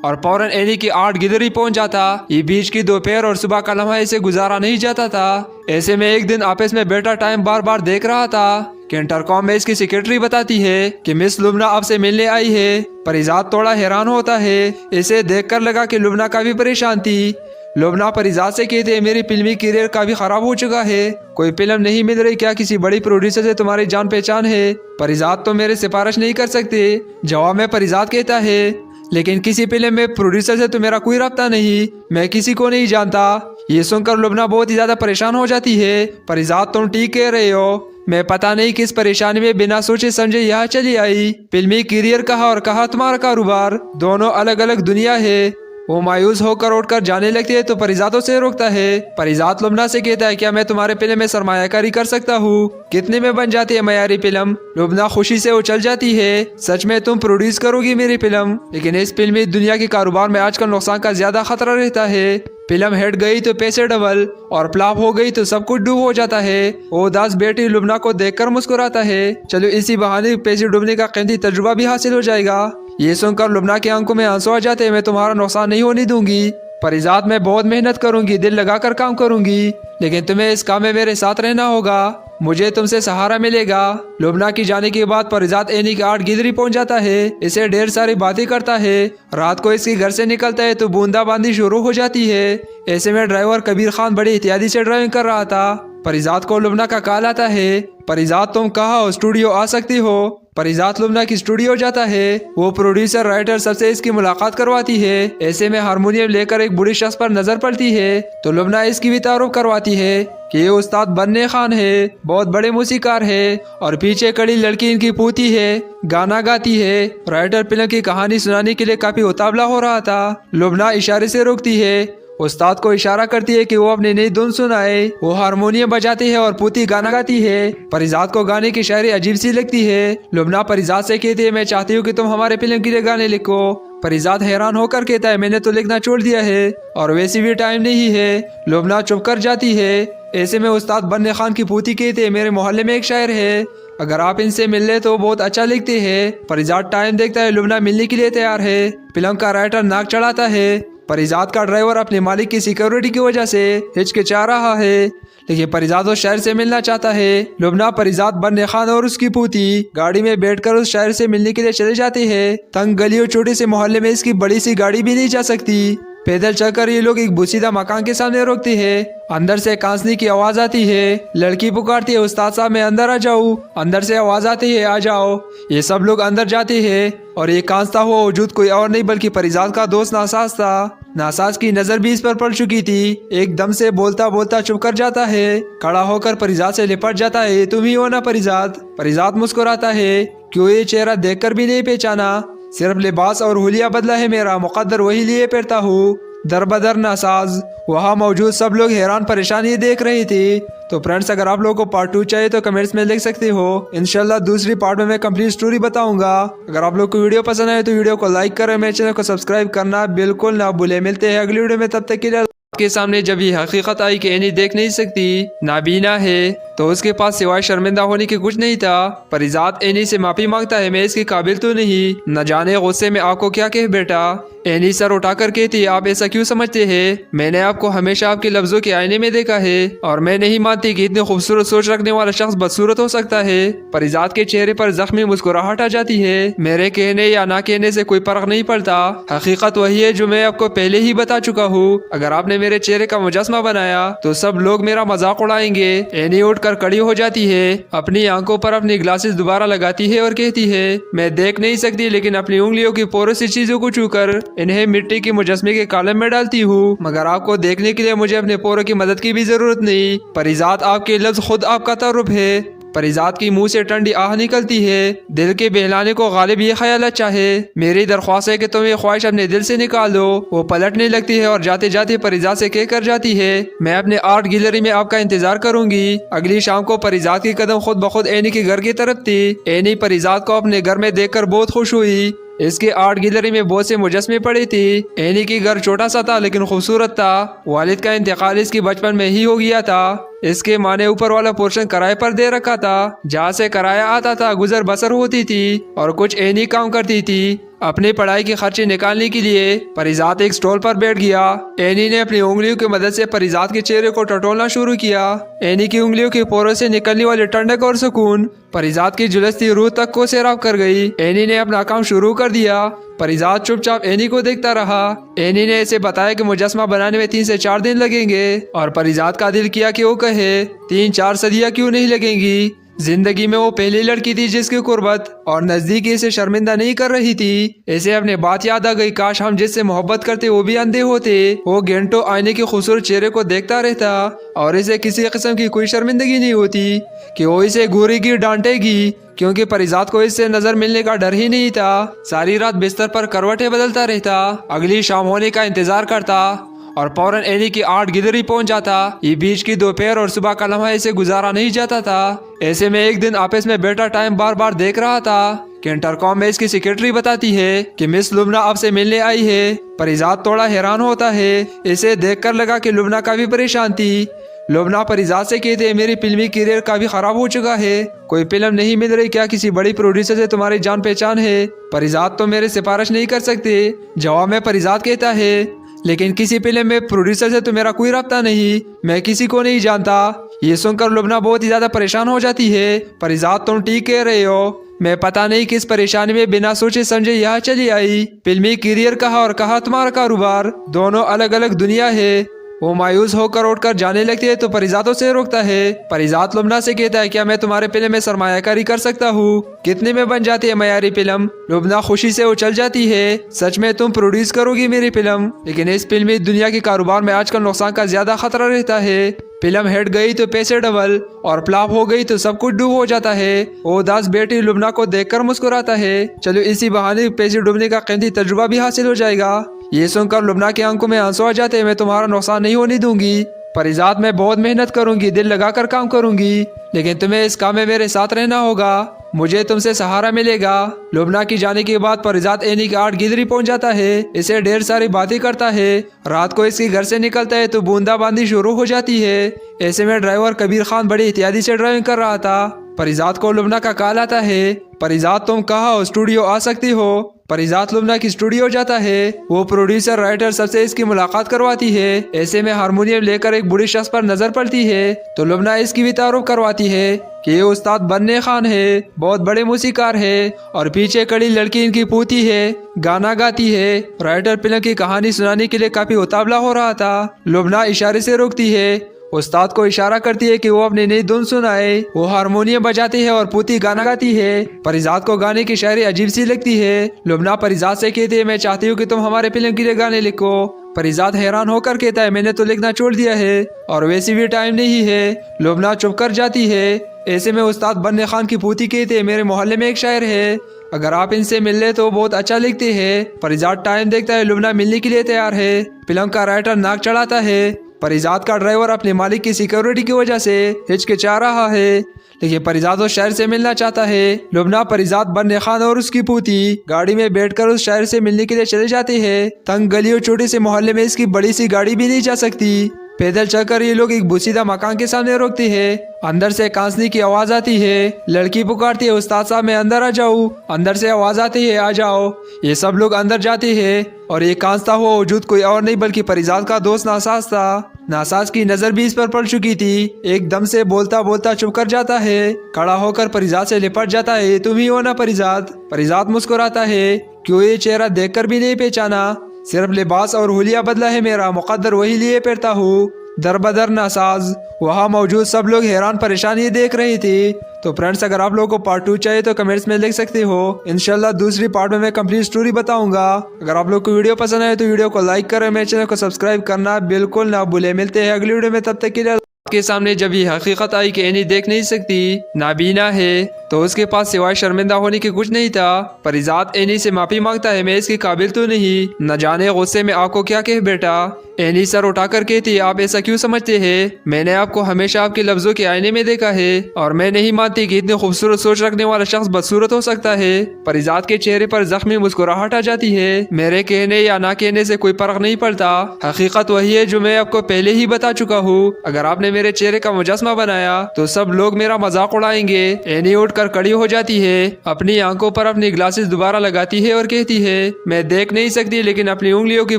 और फौरन एनी की 8 गिदरी पहुंच जाता। ये बीच की दोपहर और सुबह का लम्हा इसे गुजारा नहीं जाता था। ऐसे में एक दिन ऑफिस में बैठा टाइम बार बार देख रहा था कि इंटरकॉम में इसकी सेक्रेटरी बताती है कि मिस लुबना आपसे मिलने आई है। परिजात थोड़ा हैरान होता है। इसे देखकर लगा कि लुबना काफी परेशान थी। लुबना परिजात से कहते हैं, मेरी फिल्मी करियर काफी खराब हो चुका है, कोई फिल्म नहीं मिल रही, क्या किसी बड़ी प्रोड्यूसर से तुम्हारी जान पहचान है? परिजात तो मेरे सिफारिश नहीं कर सकते। जवाब में परिजात कहता है, लेकिन किसी फिल्म में प्रोड्यूसर से तो मेरा कोई रब्ता नहीं, मैं किसी को नहीं जानता। ये सुनकर लुबना बहुत ही ज्यादा परेशान हो जाती है। परिजात तुम ठीक कह रहे हो, मैं पता नहीं किस परेशानी में बिना सोचे समझे यहाँ चली आई। फिल्मी करियर कहा और कहा तुम्हारा कारोबार, दोनों अलग अलग दुनिया है। वो मायूस होकर उठकर जाने लगती है तो परिजातों से रोकता है। परिजात लुबना से कहता है, क्या मैं तुम्हारे फिल्म में सरमायाकारी कर सकता हूँ? कितने में बन जाती है मयारी फिल्म? लुबना खुशी से उछल जाती है, सच में तुम प्रोड्यूस करोगी मेरी फिल्म? लेकिन इस फिल्मी दुनिया के कारोबार में आजकल नुकसान का ज्यादा खतरा रहता है। फिल्म हिट गई तो पैसे डबल और फ्लॉप हो गई तो सब कुछ डूब हो जाता है। वो उदास बेटी लुबना को देखकर मुस्कुराता है, चलो इसी बहाने पैसे डूबने का कीमती तजुर्बा भी हासिल हो जाएगा। ये सुनकर लुबना के आंखों में आंसू आ जाते हैं, मैं तुम्हारा नुकसान नहीं होने दूंगी। परिजात मैं बहुत मेहनत करूंगी, दिल लगाकर काम करूंगी, लेकिन तुम्हें इस काम में मेरे साथ रहना होगा, मुझे तुमसे सहारा मिलेगा। लुबना की जाने के बाद परिजात एनी के 8 गिदरी पहुंच जाता है। इसे ढेर सारी बातें करता है। रात को इसके घर से निकलता है तो बूंदाबांदी शुरू हो जाती है। ऐसे में ड्राइवर कबीर खान बड़ी एहतियाती से ड्राइविंग कर रहा था। परिजात को लुबना का कॉल आता है, परिजात तुम कहाँ हो, स्टूडियो आ सकती हो? परिजात लुबना की स्टूडियो जाता है। वो प्रोड्यूसर राइटर सबसे इसकी मुलाकात करवाती है। ऐसे में हारमोनियम लेकर एक बूढ़ी शख्स पर नजर पड़ती है तो लुबना इसकी भी तारुफ करवाती है कि ये उस्ताद बन्ने खान है, बहुत बड़े मूसीकार है और पीछे खड़ी लड़की इनकी पूती है, गाना गाती है। राइटर फिल्म की कहानी सुनाने के लिए काफी उतावला हो रहा था। लुबना इशारे से रोकती है, उस्ताद को इशारा करती है कि वो अपनी नई धुन सुनाए। वो हारमोनियम बजाती है और पूती गाना गाती है। परिजात को गाने की शायरी अजीब सी लगती है। लुबना परिजात से कहती है, मैं चाहती हूँ कि तुम हमारे फिल्म के लिए गाने लिखो। परिजात हैरान होकर कहता है, मैंने तो लिखना छोड़ दिया है और वैसे भी टाइम नहीं है। लुबना चुप कर जाती है। ऐसे में उस्ताद बन्ने खान की पूती कहते हैं, मेरे मोहल्ले में एक शायर है, अगर आप इनसे मिल ले तो बहुत अच्छा लिखते हैं। परिजात टाइम देखता है, लुबना मिलने के लिए तैयार है। फिल्म का राइटर नाक चढ़ाता है। परिजात का ड्राइवर अपने मालिक की सिक्योरिटी की वजह से हिचकिचा रहा है, लेकिन परिजात उस शायर से मिलना चाहता है। लुबना, परिजात, बन्ने खान और उसकी पूती गाड़ी में बैठकर उस शायर से मिलने के लिए चले जाते हैं। तंग गली और छोटे से मोहल्ले में इसकी बड़ी सी गाड़ी भी नहीं जा सकती। पैदल चलकर ये लोग एक बुसीदा मकान के सामने रोकते हैं। अंदर से कांसनी की आवाज आती है। लड़की पुकारती है, उस्ताद साहब मैं अंदर आ जाऊँ? अंदर से आवाज आती है, आ जाओ। ये सब लोग अंदर जाते हैं और ये कांसता हुआ वजूद कोई और नहीं बल्कि परिजात का दोस्त नासाज था। नासाज की नजर भी इस पर पड़ चुकी थी। एकदम से बोलता बोलता चुप कर जाता है। खड़ा होकर परिजात से लिपट जाता है, तुम ही हो ना परिजात? परिजात मुस्कुराता है, क्यों ये चेहरा देखकर भी नहीं पहचाना? सिर्फ लिबास और हुलिया बदला है मेरा, मुकद्दर वही लिए पहनता हूँ। दरबदर नासाज। वहाँ मौजूद सब लोग हैरान परेशान ही देख रहे थे। तो फ्रेंड्स, अगर आप लोगों को पार्ट 2 चाहिए तो कमेंट्स में लिख सकते हो। इंशाल्लाह दूसरी पार्ट में मैं कंप्लीट स्टोरी बताऊंगा। अगर आप लोग को वीडियो पसंद आए तो वीडियो को लाइक करें, मेरे चैनल को सब्सक्राइब करना बिल्कुल ना भूले। मिलते हैं अगली वीडियो में, तब तक के लिए। के सामने जब ये हकीकत आई कि एनी देख नहीं सकती, नाबीना है, तो उसके पास सिवाय शर्मिंदा होने के कुछ नहीं था। परिजात एनी से माफी मांगता है, मैं इसके काबिल तो नहीं, न जाने गुस्से में आपको क्या कह बेटा। एनी सर उठाकर कहती, आप ऐसा क्यों समझते हैं? मैंने आपको हमेशा आपके लफ्जों के आईने में देखा है और मैं नहीं मानती कि इतनी खूबसूरत सोच रखने वाला शख्स बदसूरत हो सकता है। परिजात के चेहरे पर जख्मी मुस्कुराहट आ जाती है। मेरे कहने या ना कहने से कोई फर्क नहीं पड़ता, हकीकत वही है जो मैं आपको पहले ही बता चुका हूँ। अगर आपने मेरे चेहरे का मुजस्मा बनाया तो सब लोग मेरा मजाक उड़ाएंगे। एनी उठकर खड़ी हो जाती है, अपनी आंखों पर अपनी ग्लासेस दोबारा लगाती है और कहती है, मैं देख नहीं सकती लेकिन अपनी उंगलियों की पोरों से चीजों को छूकर इन्हें मिट्टी की मुजस्मे के कॉलम में डालती हूँ। मगर आपको देखने के लिए मुझे अपने पोरों की मदद की भी जरूरत नहीं। परिजात, आपके लफ्ज खुद आपका तर्रुफ है। परिजात की मुंह से ठंडी आह निकलती है। दिल के बहलाने को गालिब ये ख्याल अच्छा है। मेरी दरख्वास्त है कि तुम ये ख्वाहिश अपने दिल से निकाल दो। वो पलटने लगती है और जाते जाते परिजात से कह कर जाती है, मैं अपने आर्ट गैलरी में आपका इंतजार करूंगी। अगली शाम को परिजात की कदम खुद ब खुद एनी के घर की तरफ थी। एनी परिजात को अपने घर में देखकर बहुत खुश हुई। इसके आर्ट गैलरी में बहुत से मुजस्मे पड़े थे। एनी की घर छोटा सा था लेकिन खूबसूरत था। वालिद का इंतकाल इसकी बचपन में ही हो गया था। इसके माँ ने ऊपर वाला पोर्शन किराए पर दे रखा था, जहाँ से किराया आता था, गुजर बसर होती थी और कुछ एनी काम करती थी। अपनी पढ़ाई की खर्चे निकालने के लिए परिजात एक स्टॉल पर बैठ गया। एनी ने अपनी उंगलियों की मदद से परिजात के चेहरे को टटोलना शुरू किया। एनी की उंगलियों के पोरों से निकलने वाली ठंडक और सुकून परिजात की झुलसती रूह तक को सैराब कर गई। एनी ने अपना काम शुरू कर दिया। परिजात चुपचाप एनी को देखता रहा। एनी ने इसे बताया कि मुजस्मा बनाने में 3 से 4 दिन लगेंगे और परिजात का दिल किया कि वो कहे 3-4 सदियां क्यों नहीं लगेंगी। जिंदगी में वो पहली लड़की थी जिसकी कुर्बत और नजदीकी इसे शर्मिंदा नहीं कर रही थी। इसे अपनी बात याद आ गई, काश हम जिससे मोहब्बत करते वो भी अंधे होते। वो घंटों आईने के खूबसूरत चेहरे को देखता रहता और इसे किसी किस्म की कोई शर्मिंदगी नहीं होती कि वो इसे घूरेगी, डांटेगी, क्योंकि परिजात को इससे नजर मिलने का डर ही नहीं था। सारी रात बिस्तर पर करवटें बदलता रहता, अगली शाम होने का इंतजार करता और फौरन एनी की 8 गिदरी पहुंच जाता। ये बीच की दोपहर और सुबह का लम्हा इसे गुजारा नहीं जाता था। ऐसे में एक दिन ऑफिस में बैठा टाइम बार बार देख रहा था कि इंटरकॉम में इसकी सेक्रेटरी बताती है कि मिस लुबना आपसे मिलने आई है। परिजात थोड़ा हैरान होता है। इसे देखकर लगा कि लुबना काफी परेशान थी। लुबना परिजात से कहते हैं, मेरी फिल्मी करियर काफी खराब हो चुका है, कोई फिल्म नहीं मिल रही, क्या किसी बड़ी प्रोड्यूसर से तुम्हारी जान पहचान है? परिजात तो मेरे सिफारिश नहीं कर सकते। जवाब में परिजात कहता है, लेकिन किसी फिल्म में प्रोड्यूसर से तो मेरा कोई रब्ता नहीं, मैं किसी को नहीं जानता। ये सुनकर लुबना बहुत ही ज्यादा परेशान हो जाती है। परिजात तुम ठीक कह रहे हो, मैं पता नहीं किस परेशानी में बिना सोचे समझे यहाँ चली आई। फिल्मी करियर कहा और कहा तुम्हारा कारोबार, दोनों अलग अलग दुनिया है। वो मायूस होकर उठकर जाने लगती है तो परिजातों से रोकता है। परिजात लुबना से कहता है, क्या मैं तुम्हारे फिल्म में सरमायाकारी कर सकता हूँ? कितने में बन जाती है मयारी फिल्म? लुबना खुशी से उछल जाती है, सच में तुम प्रोड्यूस करोगी मेरी फिल्म? लेकिन इस फिल्मी दुनिया के कारोबार में आजकल नुकसान का ज्यादा खतरा रहता है। फिल्म हिट गई तो पैसे डबल और फ्लॉप हो गई तो सब कुछ डूब हो जाता है। वो उदास बेटी लुबना को देखकर मुस्कुराता है, चलो इसी बहाने पैसे डूबने का कीमती तजुर्बा भी हासिल हो जाएगा। ये सुनकर लुबना की आंखों में आंसू आ जाते हैं, मैं तुम्हारा नुकसान नहीं होने दूंगी। परिजात मैं बहुत मेहनत करूंगी, दिल लगाकर काम करूंगी, लेकिन तुम्हें इस काम में मेरे साथ रहना होगा, मुझे तुमसे सहारा मिलेगा। लुबना की जाने के बाद परिजात एनी के 8 गिदरी पहुंच जाता है। इसे ढेर सारी बातें करता है। रात को इसके घर से निकलता है तो बूंदाबांदी शुरू हो जाती है। ऐसे में ड्राइवर कबीर खान बड़ी एहतियाती से ड्राइविंग कर रहा था। परिजात को लुबना का कॉल आता है, परिजात तुम कहाँ स्टूडियो आ सकती हो? परिजात लुबना की स्टूडियो जाता है। वो प्रोड्यूसर राइटर सबसे इसकी मुलाकात करवाती है। ऐसे में हारमोनियम लेकर एक बूढ़ी शख्स पर नजर पड़ती है तो लुबना इसकी भी तारुफ करवाती है कि ये उस्ताद बन्ने खान है, बहुत बड़े मूसीकार है और पीछे खड़ी लड़की इनकी पोती है, गाना गाती है। राइटर फिल्म की कहानी सुनाने के लिए काफी उतावला हो रहा था। लुबना इशारे से रोकती है, उस्ताद को इशारा करती है कि वो अपनी नई धुन सुनाए। वो हारमोनियम बजाती है और पूती गाना गाती है। परिजात को गाने की शायरी अजीब सी लगती है। लुबना परिजात से कहती है, मैं चाहती हूँ कि तुम हमारे फिल्म के लिए गाने लिखो। परिजात हैरान होकर कहता है, मैंने तो लिखना छोड़ दिया है और वैसे भी टाइम नहीं है। लुबना चुप कर जाती है। ऐसे में उस्ताद बन्ने खान की पोती कहते हैं, मेरे मोहल्ले में एक शायर है, अगर आप इनसे मिल ले तो बहुत अच्छा लिखते हैं। परिजात टाइम देखता है, लुबना मिलने के लिए तैयार है। फिल्म का राइटर नाक चढ़ाता है। परिजात का ड्राइवर अपने मालिक की सिक्योरिटी की वजह से हिचकिचा रहा है, लेकिन परिजात उस शायर से मिलना चाहता है। लुबना, परिजात, बन्ने खान और उसकी पोती गाड़ी में बैठकर उस शायर से मिलने के लिए चले जाते हैं। तंग गली और छोटे से मोहल्ले में इसकी बड़ी सी गाड़ी भी नहीं जा सकती। पैदल चलकर ये लोग एक बुसीदा मकान के सामने रोकते हैं। अंदर से कांसनी की आवाज आती है। लड़की पुकारती है, उस्ताद साहब मैं अंदर आ जाऊं। अंदर से आवाज आती है, आ जाओ। ये सब लोग अंदर जाते हैं और ये कांसता हुआ वजूद कोई और नहीं बल्कि परिजात का दोस्त नासाज था। नासाज की नजर भी इस पर पड़ चुकी थी। एकदम से बोलता बोलता चुप कर जाता है। खड़ा होकर परिजात से लिपट जाता है, तुम ही हो ना परिजात? परिजात मुस्कुराता है, क्यों ये चेहरा देखकर भी नहीं पहचाना? सिर्फ लिबास और हुलिया बदला है मेरा, मुकद्दर वही लिए पहनता हूँ। दरबदर नासाज। वहाँ मौजूद सब लोग हैरान परेशान ही देख रहे थे। तो फ्रेंड्स, अगर आप लोगों को पार्ट 2 चाहिए तो कमेंट्स में लिख सकते हो। इंशाल्लाह दूसरी पार्ट में मैं कंप्लीट स्टोरी बताऊंगा। अगर आप लोग को वीडियो पसंद आए तो वीडियो को लाइक करें, मेरे चैनल को सब्सक्राइब करना बिल्कुल ना भूले। मिलते हैं अगली वीडियो में, तब तक के लिए। के सामने जब ये हकीकत आई कि एनी देख नहीं सकती, नाबीना है, तो उसके पास सिवाय शर्मिंदा होने के कुछ नहीं था। परिजात एनी से माफी मांगता है, मैं इसके काबिल तो नहीं, न जाने गुस्से में आपको क्या कह बैठा। एनी सर उठाकर कहती, आप ऐसा क्यों समझते हैं? मैंने आपको हमेशा आपके लफ्जों के आईने में देखा है और मैं नहीं मानती कि इतनी खूबसूरत सोच रखने वाला शख्स बदसूरत हो सकता है। परिजात के चेहरे पर जख्मी मुस्कुराहट आ जाती है। मेरे कहने या ना कहने से कोई फर्क नहीं पड़ता, हकीकत वही है जो मैं आपको पहले ही बता चुका हूँ। अगर आपने मेरे चेहरे का मुजस्मा बनाया तो सब लोग मेरा मजाक उड़ाएंगे। एनी उठकर खड़ी हो जाती है, अपनी आंखों पर अपनी ग्लासेस दोबारा लगाती है और कहती है, मैं देख नहीं सकती लेकिन अपनी उंगलियों की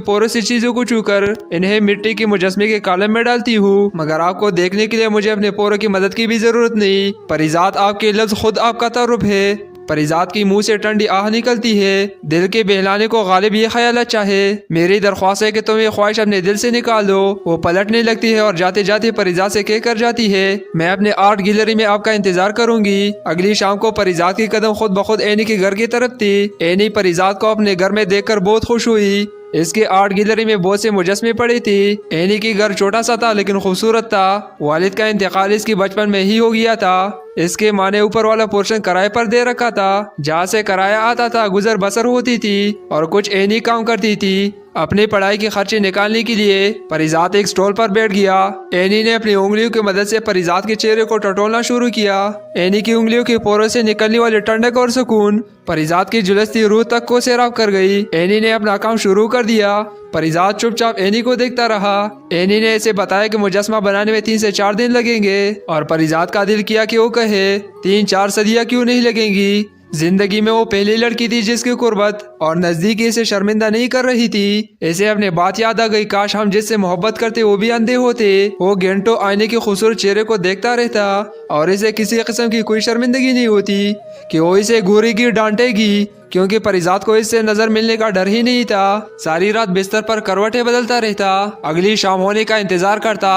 पोरों से चीजों को छूकर इन्हें मिट्टी के मुजस्मे के कॉलम में डालती हूँ, मगर आपको देखने के लिए मुझे अपने पोरों की मदद की भी जरूरत नहीं। परिजात, आपके लफ्ज खुद आपका तारुफ है। परिजात की मुंह से ठंडी आह निकलती है। दिल के बहलाने को गालिब ये ख्याल अच्छा है। मेरी दरख्वास्त है कि तुम ये ख्वाहिश अपने दिल से निकाल दो। वो पलटने लगती है और जाते जाते परिजात से कह कर जाती है, मैं अपने आर्ट गैलरी में आपका इंतजार करूंगी। अगली शाम को परिजात की कदम खुद ब खुद एनी के घर की तरफ थी। एनी परिजात को अपने घर में देखकर बहुत खुश हुई। इसके आर्ट गैलरी में बहुत से मुजस्मे पड़े थे। एनी की घर छोटा सा था लेकिन खूबसूरत था। वालिद का इंतकाल इसकी बचपन में ही हो गया था। इसके माँ ने ऊपर वाला पोर्शन किराए पर दे रखा था, जहाँ से किराया आता था, गुजर बसर होती थी और कुछ एनी काम करती थी। अपनी पढ़ाई के खर्चे निकालने के लिए परिजात एक स्टॉल पर बैठ गया। एनी ने अपनी उंगलियों की मदद से परिजात के चेहरे को टटोलना शुरू किया। एनी की उंगलियों के पोरों से निकलने वाले ठंडक और सुकून परिजात की झुलसती रूह तक को सैराब कर गई। एनी ने अपना काम शुरू कर दिया। परिजात चुपचाप एनी को देखता रहा। एनी ने इसे बताया कि मुजस्मा बनाने में 3 से 4 दिन लगेंगे और परिजात का दिल किया कि वो कहे 3-4 सदियां क्यों नहीं लगेंगी। जिंदगी में वो पहली लड़की थी जिसकी कुर्बत और नजदीकी इसे शर्मिंदा नहीं कर रही थी। इसे अपने बात याद आ गई, काश हम जिससे मोहब्बत करते वो भी अंधे होते। वो घंटों आईने के खूबसूरत चेहरे को देखता रहता और इसे किसी किस्म की कोई शर्मिंदगी नहीं होती कि वो इसे घूरेगी, डांटेगी, क्योंकि परिजात को इससे नजर मिलने का डर ही नहीं था। सारी रात बिस्तर पर करवटें बदलता रहता, अगली शाम होने का इंतजार करता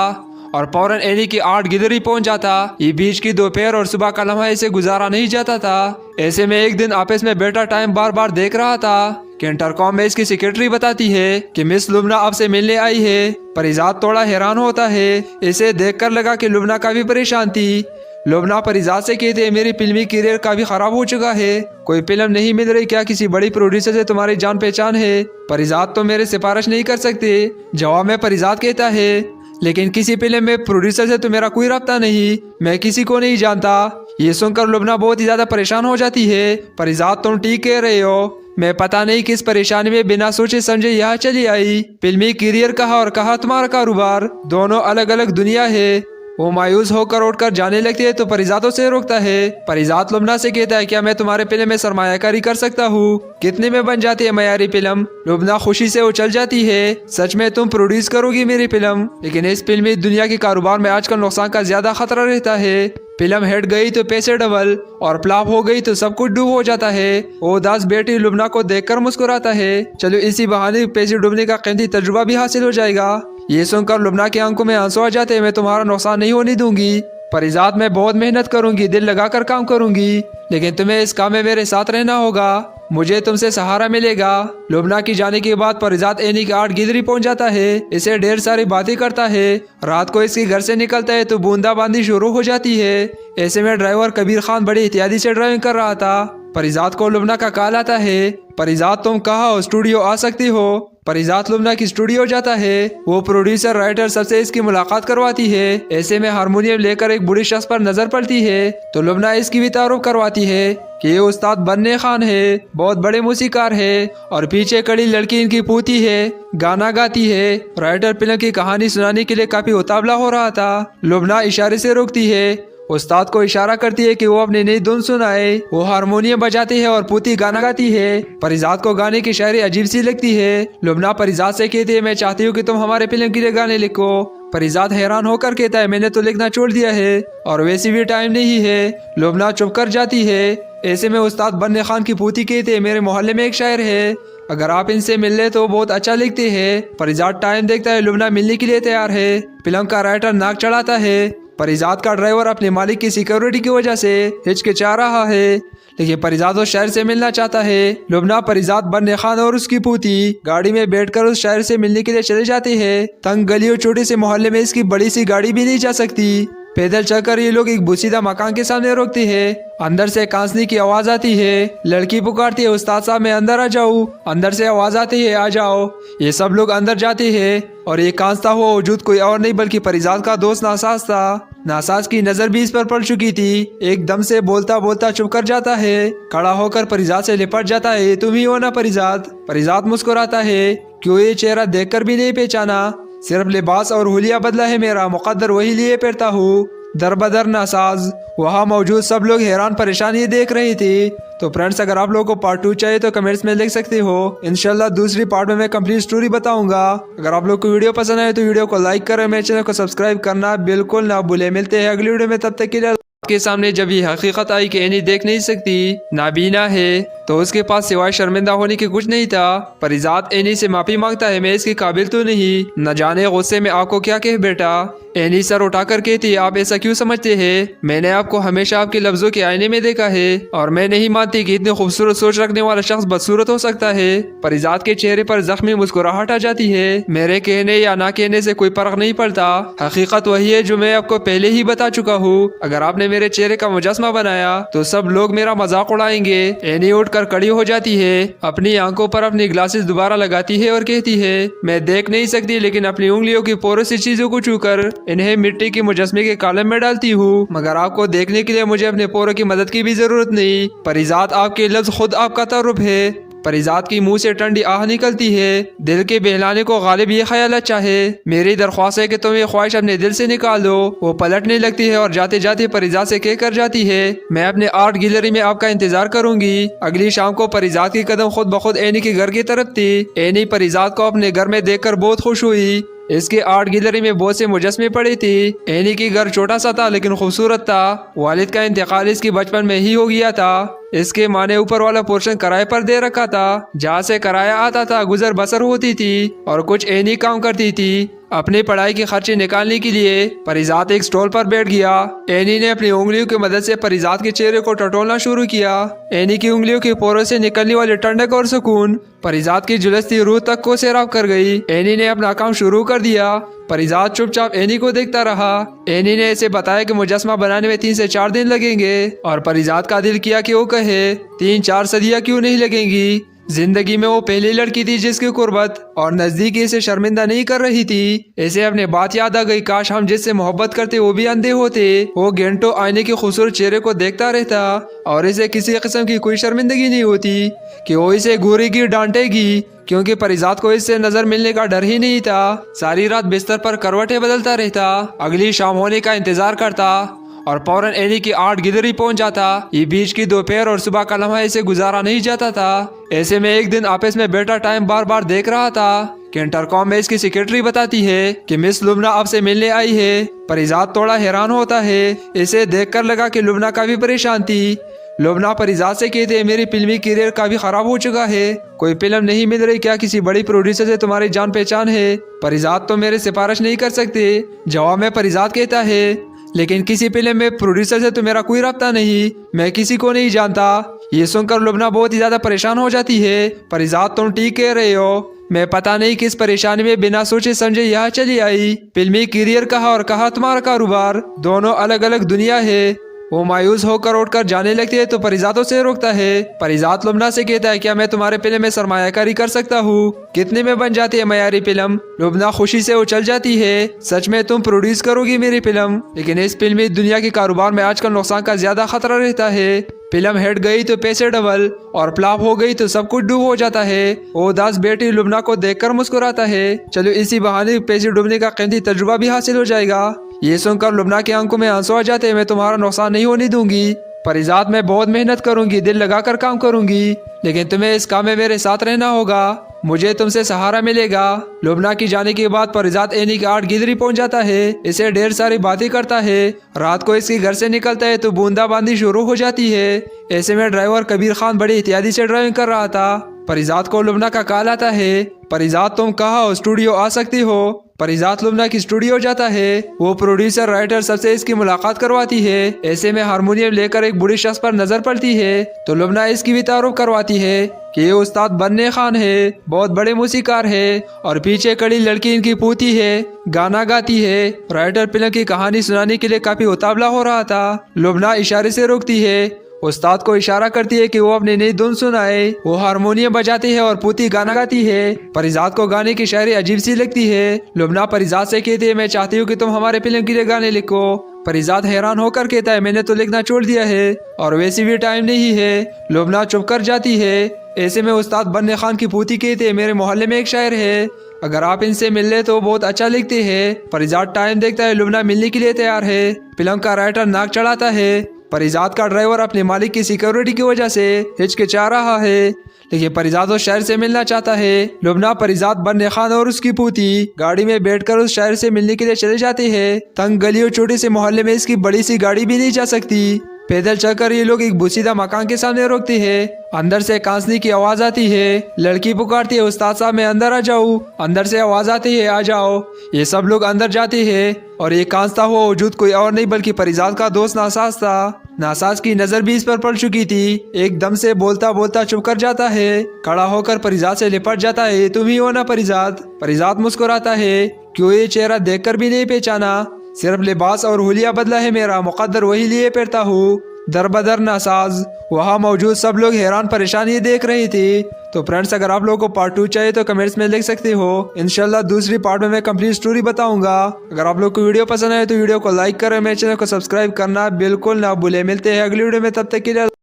और फौरन एनी की आर्ट गैलरी पहुंच जाता। ये बीच की दोपहर और सुबह का लम्हा इसे गुजारा नहीं जाता था। ऐसे में एक दिन ऑफिस में बैठा टाइम बार बार देख रहा था कि इंटरकॉम में इसकी सेक्रेटरी बताती है कि मिस लुबना आपसे मिलने आई है। परिजात थोड़ा हैरान होता है। इसे देखकर लगा कि लुबना काफी परेशान थी। लुबना परिजात से कहते, मेरी फिल्मी करियर काफी खराब हो चुका है, कोई फिल्म नहीं मिल रही, क्या किसी बड़ी प्रोड्यूसर से तुम्हारी जान पहचान है? परिजात तो मेरे सिफारिश नहीं कर सकते। जवाब में परिजात कहता है, लेकिन किसी फिल्म में प्रोड्यूसर से तो मेरा कोई रब्ता नहीं, मैं किसी को नहीं जानता। ये सुनकर लुबना बहुत ही ज्यादा परेशान हो जाती है। परिजात, तुम ठीक कह रहे हो, मैं पता नहीं किस परेशानी में बिना सोचे समझे यहाँ चली आई। फिल्मी करियर कहा और कहा तुम्हारा कारोबार, दोनों अलग अलग दुनिया है। वो मायूस होकर उठकर जाने लगती है तो परिजातों से रोकता है। परिजात लुबना से कहता है, क्या मैं तुम्हारे फिल्म में सरमायाकारी कर सकता हूँ? कितने में बन जाती है मयारी फिल्म? लुबना खुशी से उछल जाती है, सच में तुम प्रोड्यूस करोगी मेरी फिल्म? लेकिन इस फिल्मी दुनिया के कारोबार में आजकल नुकसान का ज्यादा खतरा रहता है। फिल्म हिट गई तो पैसे डबल और फ्लॉप हो गई तो सब कुछ डूब हो जाता है। वो उदास बेटी लुबना को देखकर मुस्कुराता है, चलो इसी बहाने पैसे डूबने का कीमती तजुर्बा भी हासिल हो जाएगा। ये सुनकर लुबना की आंखों में आंसू आ जाते हैं, मैं तुम्हारा नुकसान नहीं होने दूंगी। परिजात, मैं बहुत मेहनत करूंगी, दिल लगाकर काम करूंगी, लेकिन तुम्हें इस काम में मेरे साथ रहना होगा, मुझे तुमसे सहारा मिलेगा। लुबना की जाने के बाद परिजात एनी की आर्ट गैलरी पहुंच जाता है। इसे ढेर सारी बातें करता है। रात को इसके घर से निकलता है तो बूंदाबांदी शुरू हो जाती है। ऐसे में ड्राइवर कबीर खान बड़ी एहतियाती से ड्राइविंग कर रहा था। परिजात को लुबना का कॉल आता है, परिजात तुम कहाँ हो, स्टूडियो आ सकती हो? परिजात लुबना की स्टूडियो जाता है। वो प्रोड्यूसर राइटर सबसे इसकी मुलाकात करवाती है। ऐसे में हारमोनियम लेकर एक बूढ़े शख्स पर नजर पड़ती है तो लुबना इसकी भी तारुफ करवाती है कि ये उस्ताद बन्ने खान है, बहुत बड़े मूसीकार है और पीछे खड़ी लड़की इनकी पूती है, गाना गाती है। राइटर फिल्म की कहानी सुनाने के लिए काफी उतावला हो रहा था। लुबना इशारे से रोकती है, उस्ताद को इशारा करती है कि वो अपनी नई धुन सुनाए। वो हारमोनियम बजाती है और पूती गाना गाती है। परिजात को गाने की शायरी अजीब सी लगती है। लुबना परिजात से कहती है, मैं चाहती हूँ कि तुम हमारे फिल्म के लिए गाने लिखो। परिजात हैरान होकर कहता है, मैंने तो लिखना छोड़ दिया है और वैसे भी टाइम नहीं है। लुबना चुप कर जाती है। ऐसे में उस्ताद बन्ने खान की पूती कहते हैं, मेरे मोहल्ले में एक शायर है, अगर आप इनसे मिल ले तो बहुत अच्छा लिखते हैं। परिजात टाइम देखता है, लुबना मिलने के लिए तैयार है। फिल्म का राइटर नाक चढ़ाता है। परिजात का ड्राइवर अपने मालिक की सिक्योरिटी की वजह से हिचकिचा रहा है, लेकिन परिजात उस शहर से मिलना चाहता है। लुबना, परिजात, बन्ने खान और उसकी पूती गाड़ी में बैठकर उस शहर से मिलने के लिए चले जाते हैं। तंग गलियों छोटे से मोहल्ले में इसकी बड़ी सी गाड़ी भी नहीं जा सकती। पैदल चलकर ये लोग एक बुसीदा मकान के सामने रोकते हैं। अंदर से कांसनी की आवाज आती है। लड़की पुकारती है, उस्ताद साहब मैं अंदर आ जाऊँ। अंदर से आवाज आती है, आ जाओ। ये सब लोग अंदर जाते हैं और ये कांसता हुआ वजूद कोई और नहीं बल्कि परिजात का दोस्त नासाज था। नासाज की नजर भी इस पर पड़ चुकी थी। एकदम से बोलता बोलता चुप कर जाता है। खड़ा होकर परिजात से लिपट जाता है, तुम ही हो ना परिजात? परिजात मुस्कुराता है, क्यों ये चेहरा देखकर भी नहीं पहचाना? सिर्फ लिबास और हुलिया बदला है मेरा, मुकद्दर वही लिए पहनता हूँ। दरबदर नासाज। वहाँ मौजूद सब लोग हैरान परेशान ही देख रही थी। तो फ्रेंड्स, अगर आप लोगों को पार्ट 2 चाहिए तो कमेंट्स में लिख सकते हो। इंशाल्लाह दूसरी पार्ट में मैं कंप्लीट स्टोरी बताऊंगा। अगर आप लोग को वीडियो पसंद आए तो वीडियो को लाइक करें, मेरे चैनल को सब्सक्राइब करना बिल्कुल ना भूले। मिलते हैं अगली वीडियो में, तब तक के लिए। के सामने जब ये हकीकत आई कि एनी देख नहीं सकती, नाबीना है, तो उसके पास सिवाय शर्मिंदा होने के कुछ नहीं था। परिजात एनी से माफी मांगता है, मैं इसके काबिल तो नहीं, न जाने गुस्से में आपको क्या कह बेटा। एनी सर उठाकर कहती, आप ऐसा क्यों समझते हैं? मैंने आपको हमेशा आपके लफ्जों के आईने में देखा है और मैं नहीं मानती कि इतनी खूबसूरत सोच रखने वाला शख्स बदसूरत हो सकता है। परिजात के चेहरे पर जख्मी मुस्कुराहट आ जाती है। मेरे कहने या ना कहने से कोई फर्क नहीं पड़ता, हकीकत वही है जो मैं आपको पहले ही बता चुका हूँ। अगर आपने मेरे चेहरे का मुजस्मा बनाया तो सब लोग मेरा मजाक उड़ाएंगे। एनी उठकर खड़ी हो जाती है, अपनी आंखों पर अपनी ग्लासेस दोबारा लगाती है और कहती है, मैं देख नहीं सकती लेकिन अपनी उंगलियों की पोरों से चीजों को छूकर इन्हें मिट्टी के मुजस्मे के कॉलम में डालती हूँ। मगर आपको देखने के लिए मुझे अपने पोरों की मदद की भी जरूरत नहीं। परिजात, आपके लफ्ज खुद आपका तारुफ है। परिजात की मुंह से ठंडी आह निकलती है। दिल के बहलाने को गालिब ये ख्याल अच्छा है। मेरी दरख्वास्त है कि तुम ये ख्वाहिश अपने दिल से निकाल दो। वो पलटने लगती है और जाते जाते परिजात से कह कर जाती है, मैं अपने आर्ट गैलरी में आपका इंतजार करूंगी। अगली शाम को परिजात की कदम खुद ब खुद एनी के घर की तरफ थी। एनी परिजात को अपने घर में देखकर बहुत खुश हुई। इसके आर्ट गैलरी में बहुत से मुजस्मे पड़े थे। एनी की घर छोटा सा था लेकिन खूबसूरत था। वालिद का इंतकाल इसके बचपन में ही हो गया था। इसके माँ ने ऊपर वाला पोर्शन किराए पर दे रखा था, जहाँ से किराया आता था, गुजर बसर होती थी और कुछ एनी काम करती थी। अपनी पढ़ाई के खर्चे निकालने के लिए परिजात एक स्टॉल पर बैठ गया। एनी ने अपनी उंगलियों की मदद से परिजात के चेहरे को टटोलना शुरू किया। एनी की उंगलियों के पोरों से निकलने वाले ठंडक और सुकून परिजात की झुलसती रूह तक को सैराब कर गई। एनी ने अपना काम शुरू कर दिया। परिजात चुपचाप एनी को देखता रहा। एनी ने इसे बताया कि मुजस्मा बनाने में 3 से 4 दिन लगेंगे और परिजात का दिल किया कि वो कहे 3-4 सदियां क्यों नहीं लगेंगी। जिंदगी में वो पहली लड़की थी जिसकी कुर्बत और नजदीकी इसे शर्मिंदा नहीं कर रही थी। इसे अपने बात याद आ गई, काश हम जिससे मोहब्बत करते वो भी अंधे होते। वो घंटों आईने के खूबसूरत चेहरे को देखता रहता और इसे किसी किस्म की कोई शर्मिंदगी नहीं होती कि वो इसे घूरेगी, डांटेगी, क्योंकि परिजात को इससे नजर मिलने का डर ही नहीं था। सारी रात बिस्तर पर करवटें बदलता रहता, अगली शाम होने का इंतजार करता और फौरन एनी की आर्ट गैलरी पहुंच जाता। ये बीच की दोपहर और सुबह का लम्हा इसे गुजारा नहीं जाता था। ऐसे में एक दिन आपस में बैठा टाइम बार बार देख रहा था कि इंटरकॉम में इसकी सेक्रेटरी बताती है कि मिस लुबना आपसे मिलने आई है। परिजात थोड़ा हैरान होता है। इसे देखकर लगा कि लुबना काफी परेशान थी। लुबना परिजात से कहते हैं, मेरी फिल्मी करियर काफी खराब हो चुका है, कोई फिल्म नहीं मिल रही, क्या किसी बड़ी प्रोड्यूसर से तुम्हारी जान पहचान है? परिजात, तो मेरे सिफारिश नहीं कर सकते। जवाब में परिजात कहता है, लेकिन किसी फिल्म में प्रोड्यूसर से तो मेरा कोई रब्ता नहीं, मैं किसी को नहीं जानता। ये सुनकर लुबना बहुत ही ज्यादा परेशान हो जाती है। परिजात, तुम ठीक कह रहे हो, मैं पता नहीं किस परेशानी में बिना सोचे समझे यहाँ चली आई। फिल्मी करियर कहा और कहा तुम्हारा कारोबार, दोनों अलग अलग दुनिया है। वो मायूस होकर उठकर जाने लगती है तो परिजात उसे रोकता है। परिजात लुबना से कहता है, क्या मैं तुम्हारे फिल्म में सरमायाकारी कर सकता हूँ? कितने में बन जाती है मयारी फिल्म? लुबना खुशी से उछल जाती है, सच में तुम प्रोड्यूस करोगी मेरी फिल्म? लेकिन इस फिल्मी दुनिया के कारोबार में आजकल नुकसान का ज्यादा खतरा रहता है। फिल्म हिट गई तो पैसे डबल और फ्लॉप हो गई तो सब कुछ डूब हो जाता है। वो उदास बेटी लुबना को देखकर मुस्कुराता है, चलो इसी बहाने पैसे डूबने का कीमती तजुर्बा भी हासिल हो जाएगा। ये सुनकर लुबना की आंखों में आंसू आ जाते हैं, मैं तुम्हारा नुकसान नहीं होने दूंगी। परिजात, मैं बहुत मेहनत करूंगी, दिल लगाकर काम करूंगी, लेकिन तुम्हें इस काम में मेरे साथ रहना होगा, मुझे तुमसे सहारा मिलेगा। लुबना की जाने के बाद परिजात एनी की आर्ट गैलरी पहुंच जाता है। इसे ढेर सारी बातें करता है। रात को इसके घर से निकलता है तो बूंदाबांदी शुरू हो जाती है। ऐसे में ड्राइवर कबीर खान बड़ी एहतियाती से ड्राइविंग कर रहा था। परिजात को लुबना का कॉल आता है, परिजात तुम कहाँ हो, स्टूडियो आ सकती हो? परिजात लुबना की स्टूडियो जाता है। वो प्रोड्यूसर राइटर सबसे इसकी मुलाकात करवाती है। ऐसे में हारमोनियम लेकर एक बूढ़े शख्स पर नजर पड़ती है तो लुबना इसकी भी तारुफ करवाती है कि ये उस्ताद बन्ने खान है, बहुत बड़े मूसीकार है और पीछे खड़ी लड़की इनकी पूती है, गाना गाती है। राइटर फिल्म की कहानी सुनाने के लिए काफी उतावला हो रहा था। लुबना इशारे से रोकती है, उस्ताद को इशारा करती है कि वो अपनी नई धुन सुनाए। वो हारमोनियम बजाती है और पूती गाना गाती है। परिजात को गाने की शायरी अजीब सी लगती है। लुबना परिजात से कहती है, मैं चाहती हूँ कि तुम हमारे फिल्म के लिए गाने लिखो। परिजात हैरान होकर कहता है, मैंने तो लिखना छोड़ दिया है और वैसे भी टाइम नहीं है। लुबना चुप कर जाती है। ऐसे में उस्ताद बन्ने खान की पूती कहते हैं, मेरे मोहल्ले में एक शायर है, अगर आप इनसे मिल ले तो बहुत अच्छा लिखते हैं। परिजात टाइम देखता है, लुबना मिलने के लिए तैयार है। फिल्म का राइटर नाक चढ़ाता है। परिजात का ड्राइवर अपने मालिक की सिक्योरिटी की वजह से हिचकिचा रहा है, लेकिन परिजात उस शायर से मिलना चाहता है। लुबना, परिजात, बन्ने खान और उसकी पूती गाड़ी में बैठकर उस शायर से मिलने के लिए चले जाते हैं। तंग गली और छोटे से मोहल्ले में इसकी बड़ी सी गाड़ी भी नहीं जा सकती। पैदल चलकर ये लोग एक बुसीदा मकान के सामने रोकते हैं। अंदर से कांसनी की आवाज आती है। लड़की पुकारती है, उस्ताद साहब मैं अंदर आ जाऊँ। अंदर से आवाज आती है, आ जाओ। ये सब लोग अंदर जाते हैं और ये कांसता हुआ वजूद कोई और नहीं बल्कि परिजात का दोस्त नासाज था। नासाज की नजर भी इस पर पड़ चुकी थी। एकदम से बोलता बोलता चुप कर जाता है। खड़ा होकर परिजात से लिपट जाता है, तुम ही हो ना परिजात? परिजात मुस्कुराता है, क्यों ये चेहरा देखकर भी नहीं पहचाना? सिर्फ लिबास और हुलिया बदला है मेरा, मुकद्दर वही लिए फिरता हूँ। दरबदर नासाज। वहाँ मौजूद सब लोग हैरान परेशान ये देख रही थी। तो फ्रेंड्स, अगर आप लोगों को पार्ट 2 चाहिए तो कमेंट्स में लिख सकते हो। इंशाल्लाह दूसरी पार्ट में मैं कंप्लीट स्टोरी बताऊंगा। अगर आप लोग को वीडियो पसंद आए तो वीडियो को लाइक करें, मेरे चैनल को सब्सक्राइब करना बिल्कुल ना भूले। मिलते हैं अगली वीडियो में, तब तक के लिए।